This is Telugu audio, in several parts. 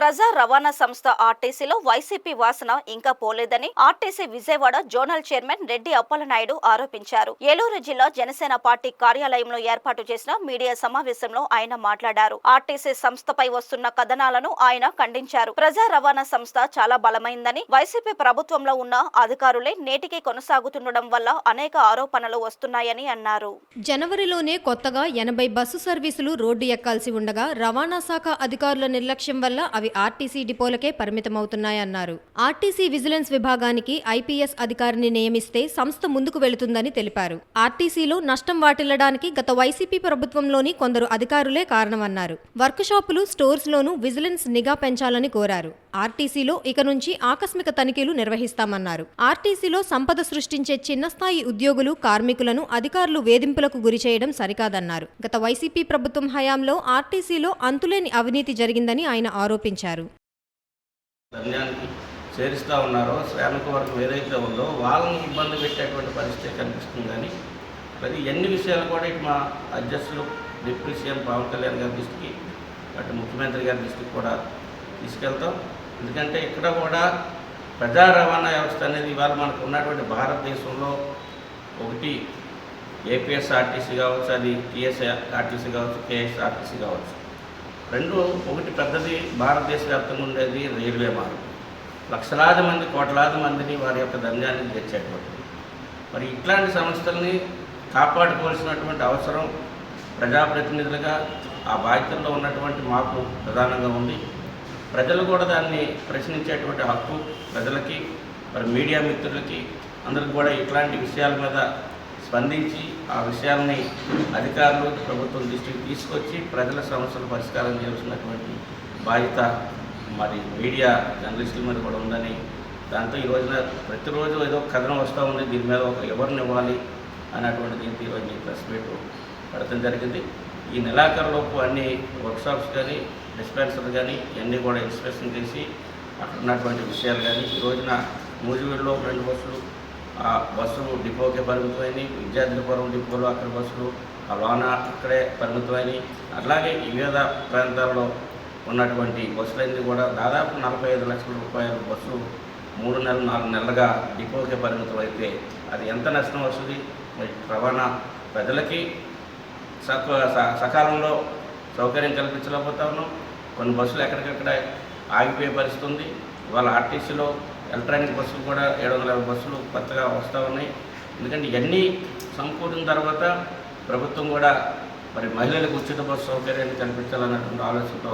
ప్రజా రవాణా సంస్థ ఆర్టీసీలో వైసీపీ వాసన ఇంకా పోలేదని ఆర్టీసీ విజయవాడ జోనల్ చైర్మన్ రెడ్డి అప్పలనాయుడు ఆరోపించారు. ఏలూరు జిల్లా జనసేన పార్టీ కార్యాలయంలో ఏర్పాటు చేసిన మీడియా సమావేశంలో ఆయన మాట్లాడారు. ఆర్టీసీ సంస్థపై వస్తున్న కథనాలను ఆయన ఖండించారు. ప్రజా రవాణా సంస్థ చాలా బలమైందని, వైసీపీ ప్రభుత్వంలో ఉన్న అధికారులే నేటికి కొనసాగుతుండడం వల్ల అనేక ఆరోపణలు వస్తున్నాయని అన్నారు. జనవరిలోనే కొత్తగా 80 బస్సు సర్వీసులు రోడ్డు ఎక్కాల్సి ఉండగా రవాణా శాఖ అధికారుల నిర్లక్ష్యం వల్ల అవి ఆర్టీసీ డిపోలకే పరిమితమవుతున్నాయన్నారు. ఆర్టీసీ విజిలెన్స్ విభాగానికి ఐపీఎస్ అధికారిని నియమిస్తే సంస్థ ముందుకు వెళుతుందని తెలిపారు. ఆర్టీసీలో నష్టం వాటిల్లడానికి గత వైసీపీ ప్రభుత్వంలోని కొందరు అధికారులే కారణమన్నారు. వర్క్ షాపులు, స్టోర్స్లోనూ విజిలెన్స్ నిఘా పెంచాలని కోరారు. ఆర్టీసీలో ఇక నుంచి ఆకస్మిక తనిఖీలు నిర్వహిస్తామన్నారు. ఆర్టీసీలో సంపద సృష్టించే చిన్న స్థాయి ఉద్యోగులు, కార్మికులను అధికారులు వేధింపులకు గురిచేయడం సరికాదన్నారు. గత వైసీపీ ప్రభుత్వం హయాంలో ఆర్టీసీలో అంతులేని అవినీతి జరిగిందని ఆయన ఆరోపించారు. చేరుస్తూ ఉన్నారో శ్రామిక వర్గం ఏదైతే ఉందో వాళ్ళని ఇబ్బంది పెట్టేటువంటి పరిస్థితి కనిపిస్తుంది. కానీ ప్రతి ఎన్ని విషయాలు కూడా ఇటు మా అధ్యక్షులు డిప్యూటీ సీఎం పవన్ కళ్యాణ్ గారి దృష్టికి, అటు ముఖ్యమంత్రి గారి దృష్టికి కూడా తీసుకెళ్తాం. ఎందుకంటే ఇక్కడ కూడా ప్రజా రవాణా వ్యవస్థ అనేది ఇవాళ మనకు ఉన్నటువంటి భారతదేశంలో ఒకటి ఏపీఎస్ఆర్టీసీ కావచ్చు, అది టీఎస్ఆర్టీసీ కావచ్చు, కేఎస్ఆర్టీసీ కావచ్చు. రెండు, ఒకటి పెద్దది భారతదేశ వ్యాప్తంగా ఉండేది రైల్వే మార్గం. లక్షలాది మంది, కోట్లాది మందిని వారి యొక్క ధన్యాన్ని తెచ్చేటువంటిది. మరి ఇట్లాంటి సంస్థల్ని కాపాడుకోవాల్సినటువంటి అవసరం ప్రజాప్రతినిధులుగా ఆ బాధ్యతల్లో ఉన్నటువంటి మాకు ప్రధానంగా ఉంది. ప్రజలు కూడా దాన్ని ప్రశ్నించేటువంటి హక్కు ప్రజలకి, మరి మీడియా మిత్రులకి అందరికి కూడా ఇట్లాంటి విషయాల మీద స్పందించి ఆ విషయాల్ని అధికారులు, ప్రభుత్వం దృష్టికి తీసుకొచ్చి ప్రజల సమస్యలు పరిష్కారం చేయాల్సినటువంటి బాధ్యత మరి మీడియా జర్నలిస్టుల మీద కూడా ఉందని, దాంతో ఈ రోజున ప్రతిరోజు ఏదో కథనం వస్తూ ఉంది, దీని మీద ఒక ఎవరిని ఇవ్వాలి అన్నటువంటి దీంతో ఈరోజు ప్రెస్ మీట్ పెడతాం జరిగింది. ఈ నెలాఖరులోపు అన్ని వర్క్షాప్స్ కానీ, డిస్పెన్సర్లు కానీ ఇవన్నీ కూడా ఇన్స్పెక్షన్ చేసి అక్కడ ఉన్నటువంటి విషయాలు కానీ, ఈ రోజున మూజివీడులో 2 బస్సులు బస్సులు డిపోకే పరిమితమైనవి, విద్యార్థులపురం డిపోలో అక్కడ బస్సులు ఆ లోన ఇక్కడే పరిమితమైనవి. అట్లాగే వివిధ ప్రాంతాల్లో ఉన్నటువంటి బస్సులన్నీ కూడా దాదాపు 45 లక్షల రూపాయల బస్సు 3 నెలలు 4 నెలలుగా డిపోకే పరిమితం అయితే అది ఎంత నష్టం వస్తుంది? మరి రవాణా ప్రజలకి సకాలంలో సౌకర్యం కల్పించలేకపోతా ఉన్నాం. కొన్ని బస్సులు ఎక్కడికక్కడ ఆగిపోయే పరిస్థితి ఉంది. ఇవాళ ఆర్టీసీలో ఎలక్ట్రానిక్ బస్సులు కూడా 750 బస్సులు కొత్తగా వస్తూ ఉన్నాయి. ఎందుకంటే ఇవన్నీ సమకూరిన తర్వాత ప్రభుత్వం కూడా మరి మహిళలకు ఉచిత బస్సు సౌకర్యాన్ని కల్పించాలన్నటువంటి ఆలోచనతో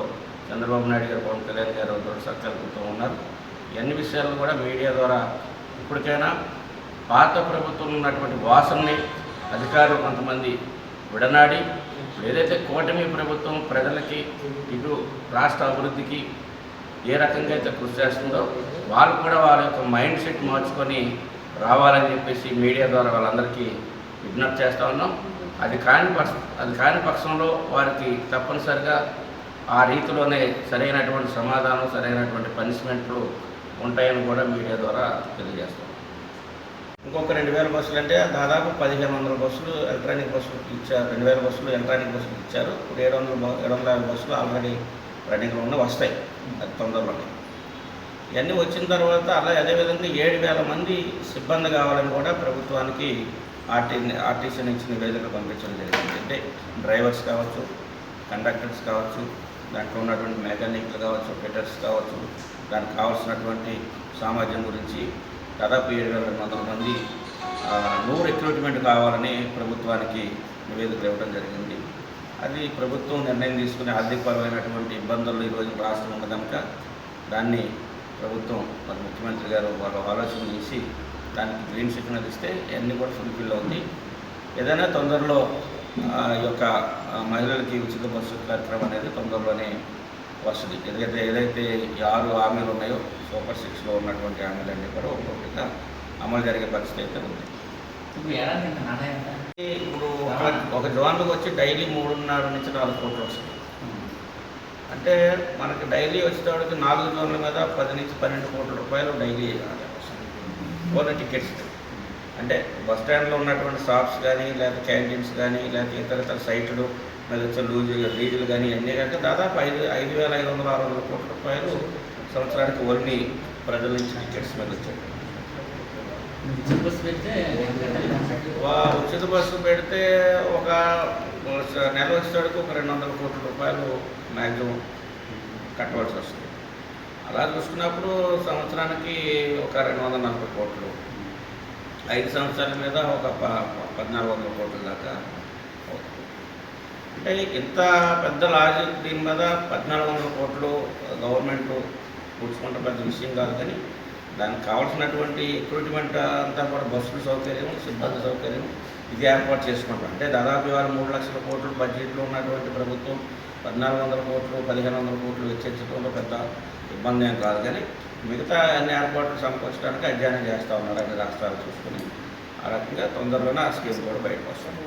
చంద్రబాబు నాయుడు గారు, పవన్ కళ్యాణ్ గారు 2 సంకల్పంతో ఉన్నారు. ఇవన్నీ విషయాలను కూడా మీడియా ద్వారా ఇప్పటికైనా పాత ప్రభుత్వంలో ఉన్నటువంటి వాసనని అధికారులు కొంతమంది విడనాడి, ఏదైతే కూటమి ప్రభుత్వం ప్రజలకి, ఇటు రాష్ట్ర అభివృద్ధికి ఏ రకంగా అయితే కృషి చేస్తుందో వాళ్ళు కూడా వాళ్ళ యొక్క మైండ్ సెట్ మార్చుకొని రావాలని చెప్పేసి మీడియా ద్వారా వాళ్ళందరికీ విజ్ఞప్తి చేస్తూ ఉన్నాం. అది కాని పక్షంలో వారికి తప్పనిసరిగా ఆ రీతిలోనే సరైనటువంటి సమాధానం, సరైనటువంటి పనిష్మెంట్లు ఉంటాయని కూడా మీడియా ద్వారా తెలియజేస్తాం. ఇంకొక 2000 బస్సులు అంటే దాదాపు 1500 బస్సులు ఎలక్ట్రానిక్ బస్సులు ఇచ్చారు. 2000 బస్సులు ఎలక్ట్రానిక్ బస్సులు ఇచ్చారు. ఇప్పుడు 750 బస్సులు ఆల్రెడీ రన్నింగ్లో ఉన్న వస్తాయి అది తొందరలోనే. ఇవన్నీ వచ్చిన తర్వాత అదేవిధంగా 7000 మంది సిబ్బంది కావాలని కూడా ప్రభుత్వానికి ఆర్టీసీ నుంచి నివేదిక పంపించడం జరిగింది. అంటే డ్రైవర్స్ కావచ్చు, కండక్టర్స్ కావచ్చు, దాంట్లో ఉన్నటువంటి మెకానిక్లు కావచ్చు, ఫిట్టర్స్ కావచ్చు, దానికి కావాల్సినటువంటి సామర్థ్యం గురించి దాదాపు 7200 మంది రిక్రూట్మెంట్ కావాలని ప్రభుత్వానికి నివేదిక ఇవ్వడం జరిగింది. అది ప్రభుత్వం నిర్ణయం తీసుకునే ఆర్థికపరమైనటువంటి ఇబ్బందులు ఈరోజు రాష్ట్రం ఉంది కనుక దాన్ని ప్రభుత్వం మరి ముఖ్యమంత్రి గారు వాళ్ళు ఆలోచన చేసి దానికి గ్రీన్ సిగ్నల్ ఇస్తే అన్నీ కూడా ఫుల్ఫిల్ అవుతుంది. ఏదైనా తొందరలో ఈ యొక్క మహిళలకి ఉచిత బస్సు కార్యక్రమం అనేది తొందరలోనే వస్తుంది. ఏదైతే ఈ 6 హామీలు ఉన్నాయో సూపర్ 6లో ఉన్నటువంటి హామీలన్నీ కూడా ఒక్కొక్కటిగా అమలు జరిగే పరిస్థితి అయితే ఉంది. ఇప్పుడు ఒక జోన్లకు వచ్చి డైలీ 3.5 నుంచి 4 కోట్లు వస్తుంది. అంటే మనకి డైలీ వచ్చేటప్పటికి 4 జోన్ల మీద 10 నుంచి 12 కోట్ల రూపాయలు డైలీ ఓన్లీ టికెట్స్. అంటే బస్ స్టాండ్లో ఉన్నటువంటి షాప్స్ కానీ, లేదా క్యాంటీన్స్ కానీ, లేదా ఇతర సైట్లు మిగతా లీజులు కానీ అన్నీ కనుక దాదాపు 5,500-600 కోట్ల రూపాయలు సంవత్సరానికి ఓన్లీ ప్రజల నుంచి టికెట్స్ మీద వచ్చాయి. ఉచిత బస్సు పెడితే ఒక నెల వచ్చేటప్పుడు ఒక 200 కోట్ల రూపాయలు మ్యాక్సిమం కట్టవలసి వస్తుంది. అలా చూసుకున్నప్పుడు సంవత్సరానికి ఒక 240 కోట్లు, 5 సంవత్సరాల మీద ఒక 1,400 కోట్ల దాకా అవుతుంది. అంటే ఇంత పెద్ద లాజిక్ దీని మీద 1,400 కోట్లు గవర్నమెంట్ కూర్చుకుంటే పెద్ద విషయం కాదు. కానీ దానికి కావాల్సినటువంటి ఎక్విప్మెంట్ అంతా కూడా బస్సుల సౌకర్యం, సిబ్బంది సౌకర్యం ఇది ఏర్పాటు చేసుకుంటాం. అంటే దాదాపు ఇవాళ 3 లక్షల కోట్లు బడ్జెట్లో ఉన్నటువంటి ప్రభుత్వం 1,400 కోట్లు 1,500 కోట్లు వెచ్చించడంలో పెద్ద ఇబ్బంది ఏం కాదు. కానీ మిగతా అన్ని ఏర్పాట్లు సమకూర్చడానికి అధ్యయనం చేస్తూ ఉన్నారు అన్ని రాష్ట్రాలు చూసుకుని. ఆ రకంగా తొందరలోనే ఆ స్కీమ్ కూడా బయటకు వస్తుంది.